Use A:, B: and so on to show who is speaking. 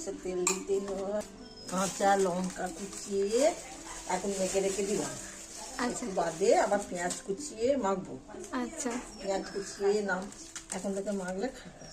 A: সর্ষের তেল দিতে হয়, কাঁচা লঙ্কা কুচিয়ে এখন মেখে রেখে দিলাম।
B: আচ্ছা
A: বাদে আবার পেঁয়াজ কুচিয়ে মাখবো।
B: আচ্ছা
A: পেঁয়াজ কুচিয়ে নাম এখন থেকে মাখলে খাবো।